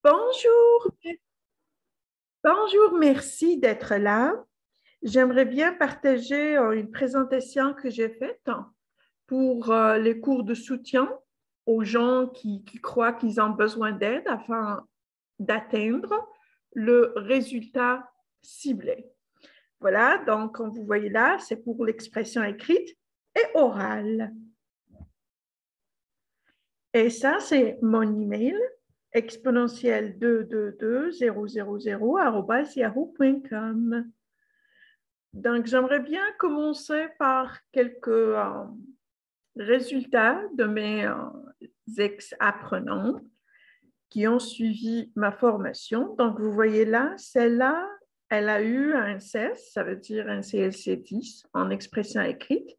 Bonjour, bonjour, merci d'être là. J'aimerais bien partager une présentation que j'ai faite pour les cours de soutien aux gens qui croient qu'ils ont besoin d'aide afin d'atteindre le résultat ciblé. Voilà, donc comme vous voyez là, c'est pour l'expression écrite et orale. Et ça, c'est mon email exponentielle 222-000 @yahoo.com. Donc, j'aimerais bien commencer par quelques résultats de mes ex-apprenants qui ont suivi ma formation. Donc, vous voyez là, celle-là, elle a eu un 16, ça veut dire un CLC 10 en expression écrite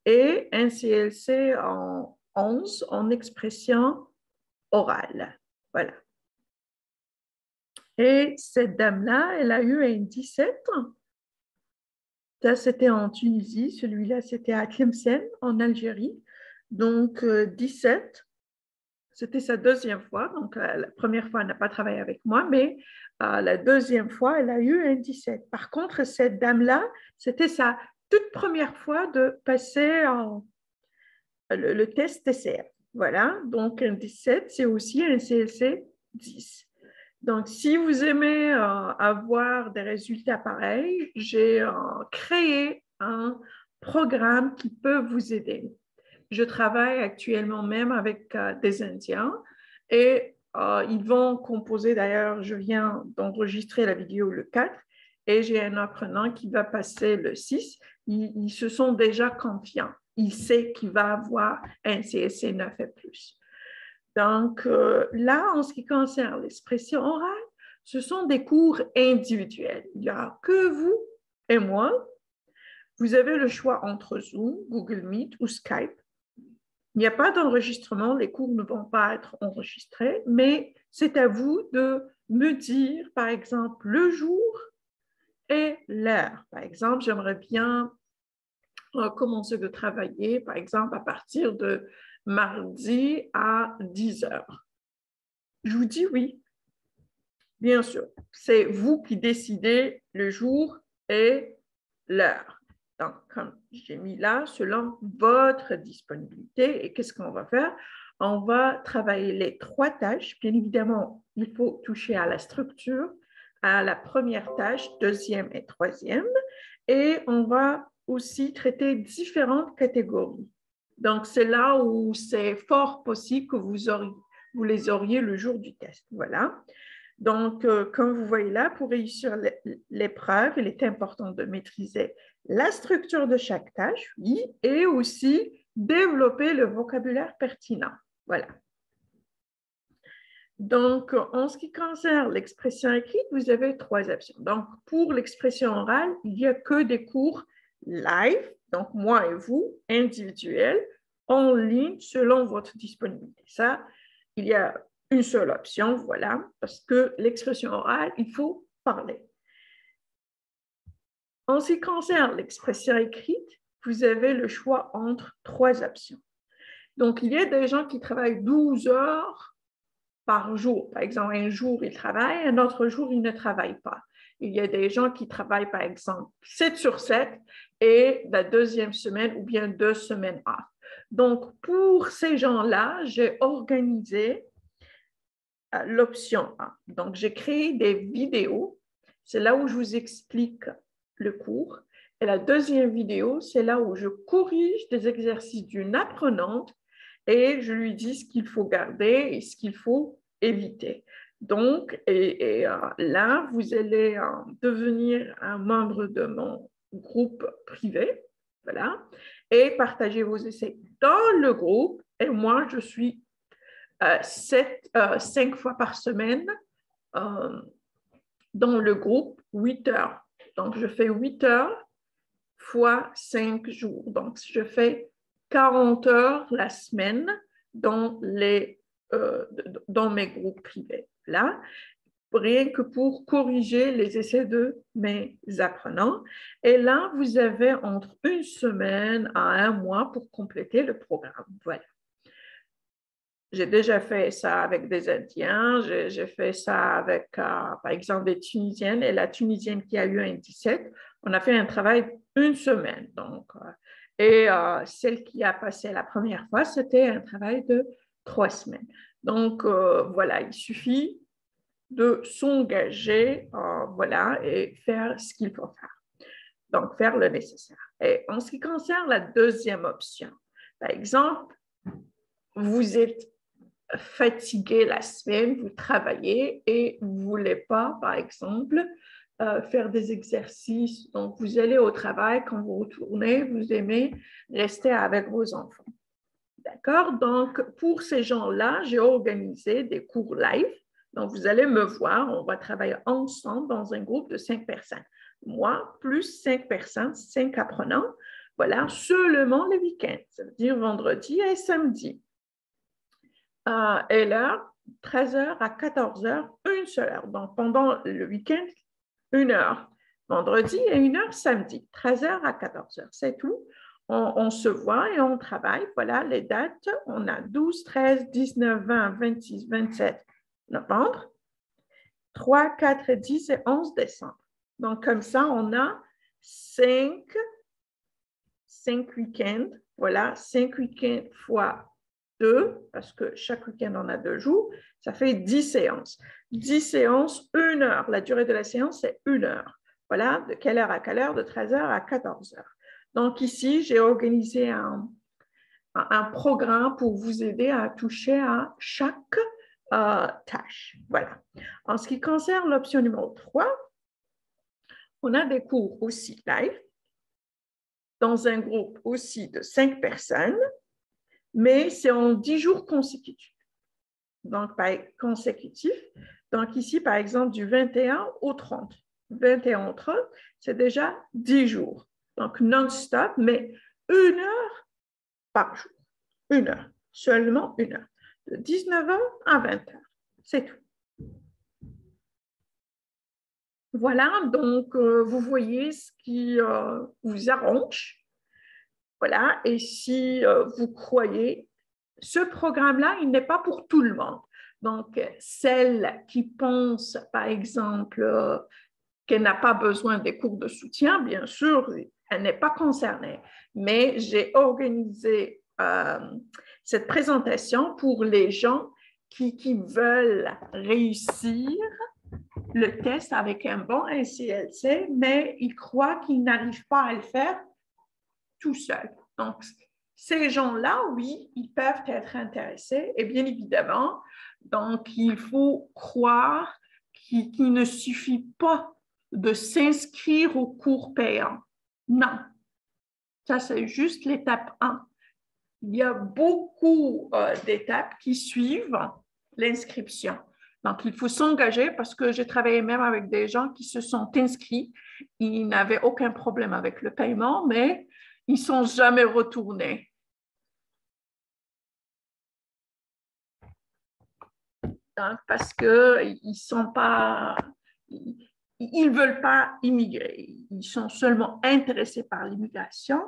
et un CLC en 11 en expression orale. Voilà. Et cette dame-là, elle a eu un 17. Ça, c'était en Tunisie. Celui-là, c'était à Tlemcen, en Algérie. Donc, 17. C'était sa deuxième fois. Donc, la première fois, elle n'a pas travaillé avec moi, mais la deuxième fois, elle a eu un 17. Par contre, cette dame-là, c'était sa toute première fois de passer le test TCR. Voilà. Donc, un 17, c'est aussi un CLC 10. Donc, si vous aimez avoir des résultats pareils, j'ai créé un programme qui peut vous aider. Je travaille actuellement même avec des Indiens et ils vont composer, d'ailleurs, je viens d'enregistrer la vidéo le 4 et j'ai un apprenant qui va passer le 6. Ils se sont déjà confiants. Il sait qu'il va avoir un CSC 9 et plus. Donc, là, en ce qui concerne l'expression orale, ce sont des cours individuels. Il n'y a que vous et moi. Vous avez le choix entre Zoom, Google Meet ou Skype. Il n'y a pas d'enregistrement, les cours ne vont pas être enregistrés, mais c'est à vous de me dire, par exemple, le jour et l'heure. Par exemple, j'aimerais bien commencer de travailler, par exemple, à partir de mardi à 10 heures. Je vous dis oui, bien sûr. C'est vous qui décidez le jour et l'heure. Donc, comme j'ai mis là, selon votre disponibilité, et qu'est-ce qu'on va faire? On va travailler les 3 tâches. Bien évidemment, il faut toucher à la structure, à la première tâche, deuxième et troisième, et on va aussi traiter différentes catégories. Donc, c'est là où c'est fort possible que vous les auriez le jour du test. Voilà. Donc, comme vous voyez là, pour réussir l'épreuve, il est important de maîtriser la structure de chaque tâche, oui, et aussi développer le vocabulaire pertinent. Voilà. Donc, en ce qui concerne l'expression écrite, vous avez 3 options. Donc, pour l'expression orale, il n'y a que des cours live, donc moi et vous, individuels, en ligne, selon votre disponibilité. Ça, il y a une seule option, voilà, parce que l'expression orale, il faut parler. En ce qui concerne l'expression écrite, vous avez le choix entre 3 options. Donc, il y a des gens qui travaillent 12 heures par jour. Par exemple, un jour, ils travaillent, un autre jour, ils ne travaillent pas. Il y a des gens qui travaillent, par exemple, 7 sur 7 et la deuxième semaine ou bien 2 semaines off. Donc, pour ces gens-là, j'ai organisé l'option 1. Donc, j'ai créé des vidéos. C'est là où je vous explique le cours. Et la deuxième vidéo, c'est là où je corrige des exercices d'une apprenante et je lui dis ce qu'il faut garder et ce qu'il faut éviter. Donc, là, vous allez devenir un membre de mon groupe privé, voilà, et partager vos essais dans le groupe. Et moi, je suis 5 fois par semaine dans le groupe 8 heures. Donc, je fais 8 heures fois 5 jours. Donc, je fais 40 heures la semaine dans mes groupes privés. Là, rien que pour corriger les essais de mes apprenants. Et là, vous avez entre 1 semaine à 1 mois pour compléter le programme. Voilà. j'ai déjà fait ça avec des Indiens, j'ai fait ça avec, par exemple, des Tunisiennes. Et la Tunisienne qui a eu un 17, on a fait un travail une semaine. Donc, et celle qui a passé la première fois, c'était un travail de 3 semaines. Donc, voilà, il suffit de s'engager, voilà, et faire ce qu'il faut faire. Donc, faire le nécessaire. Et en ce qui concerne la deuxième option, par exemple, vous êtes fatigué la semaine, vous travaillez et vous ne voulez pas, par exemple, faire des exercices. Donc, vous allez au travail, quand vous retournez, vous aimez rester avec vos enfants. D'accord? Donc, pour ces gens-là, j'ai organisé des cours live. Donc, vous allez me voir, on va travailler ensemble dans un groupe de 5 personnes. Moi, plus 5 personnes, 5 apprenants, voilà, seulement les week-ends, ça veut dire vendredi et samedi. Et l'heure, 13h à 14h, une seule heure. Donc, pendant le week-end, 1 heure vendredi et 1 heure samedi, 13h à 14h. C'est tout. On se voit et on travaille. Voilà les dates. On a 12, 13, 19, 20, 26, 27 novembre, 3, 4, 10 et 11 décembre. Donc, comme ça, on a 5 week-ends. Voilà, 5 week-ends fois 2, parce que chaque week-end, on a 2 jours. Ça fait 10 séances. 10 séances, 1 heure. La durée de la séance, c'est 1 heure. Voilà, de quelle heure à quelle heure? De 13h à 14h. Donc ici, j'ai organisé un programme pour vous aider à toucher à chaque tâche. Voilà. En ce qui concerne l'option numéro 3, on a des cours aussi live dans un groupe aussi de 5 personnes, mais c'est en 10 jours consécutifs. Donc, par consécutif. Donc, ici, par exemple, du 21 au 30. 21 au 30, c'est déjà 10 jours. Donc, non-stop, mais 1 heure par jour. 1 heure, seulement 1 heure. De 19h à 20h. C'est tout. Voilà, donc vous voyez ce qui vous arrange. Voilà, et si vous croyez, ce programme-là, il n'est pas pour tout le monde. Donc, celle qui pense, par exemple, qu'elle n'a pas besoin des cours de soutien, bien sûr, elle n'est pas concernée. Mais j'ai organisé cette présentation pour les gens qui veulent réussir le test avec un bon NCLC, mais ils croient qu'ils n'arrivent pas à le faire tout seul. Donc, ces gens-là, oui, ils peuvent être intéressés. Et bien évidemment, donc, il faut croire qu'il ne suffit pas de s'inscrire au cours payant. Non, ça, c'est juste l'étape 1. Il y a beaucoup d'étapes qui suivent l'inscription. Donc, il faut s'engager parce que j'ai travaillé même avec des gens qui se sont inscrits. Ils n'avaient aucun problème avec le paiement, mais ils ne sont jamais retournés. Donc, parce qu'ils ne sont pas, ils veulent pas immigrer. Ils sont seulement intéressés par l'immigration.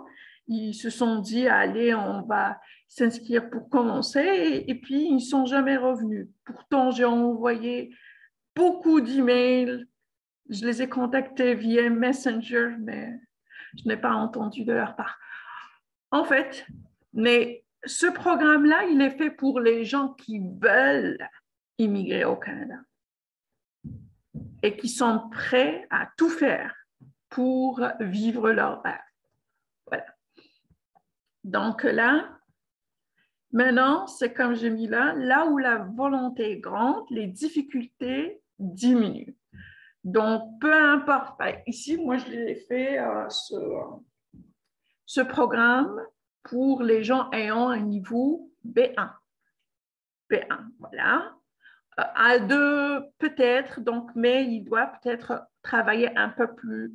Ils se sont dit, allez, on va s'inscrire pour commencer, et puis ils ne sont jamais revenus. Pourtant, j'ai envoyé beaucoup d'emails. Je les ai contactés via Messenger, mais je n'ai pas entendu de leur part. En fait, mais ce programme-là, il est fait pour les gens qui veulent immigrer au Canada et qui sont prêts à tout faire pour vivre leur rêve. Voilà. Donc là, maintenant, c'est comme j'ai mis là où la volonté est grande, les difficultés diminuent. Donc, peu importe, ici, moi, je l'ai fait ce programme pour les gens ayant un niveau B1. B1, voilà. A2, peut-être, donc, mais il doit peut-être travailler un peu plus.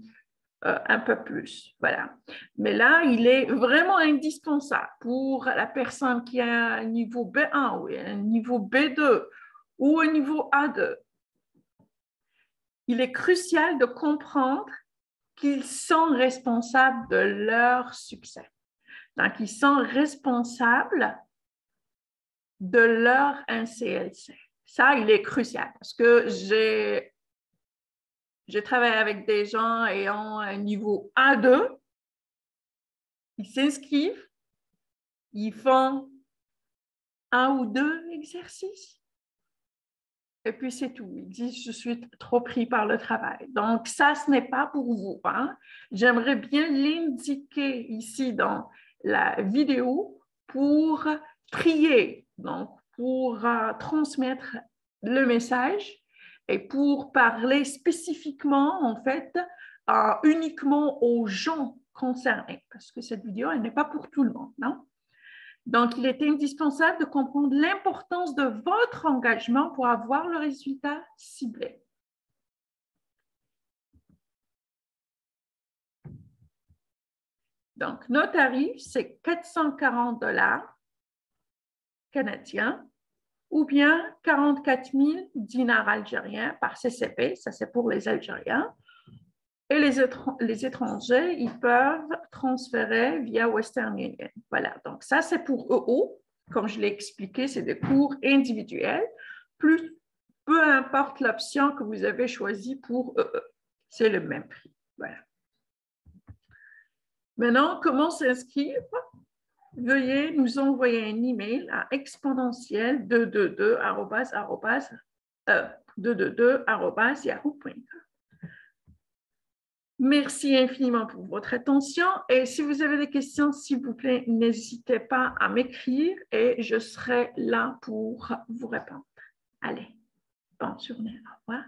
Voilà. Mais là, il est vraiment indispensable pour la personne qui a un niveau B1 ou un niveau B2 ou un niveau A2. Il est crucial de comprendre qu'ils sont responsables de leur succès. Donc, ils sont responsables de leur NCLC. Ça, il est crucial parce que j'ai travaillé avec des gens ayant un niveau A2. Ils s'inscrivent, ils font 1 ou 2 exercices. Et puis, c'est tout. Ils disent, je suis trop pris par le travail. Donc, ça, ce n'est pas pour vous. Hein? J'aimerais bien l'indiquer ici dans la vidéo pour trier, donc pour transmettre le message et pour parler spécifiquement, en fait, uniquement aux gens concernés. Parce que cette vidéo, elle n'est pas pour tout le monde, non? Donc, il est indispensable de comprendre l'importance de votre engagement pour avoir le résultat ciblé. Donc, nos tarifs, c'est 440 $ canadiens ou bien 44 000 dinars algériens par CCP, ça c'est pour les Algériens. Et les étrangers, ils peuvent transférer via Western Union. Voilà, donc ça c'est pour EO. Comme je l'ai expliqué, c'est des cours individuels, peu importe l'option que vous avez choisie pour EE. C'est le même prix. Voilà. Maintenant, comment s'inscrire? Veuillez nous envoyer un email à exponentiel 222@yahoo.com. Merci infiniment pour votre attention et si vous avez des questions, s'il vous plaît, n'hésitez pas à m'écrire et je serai là pour vous répondre. Allez, bonne journée, au revoir.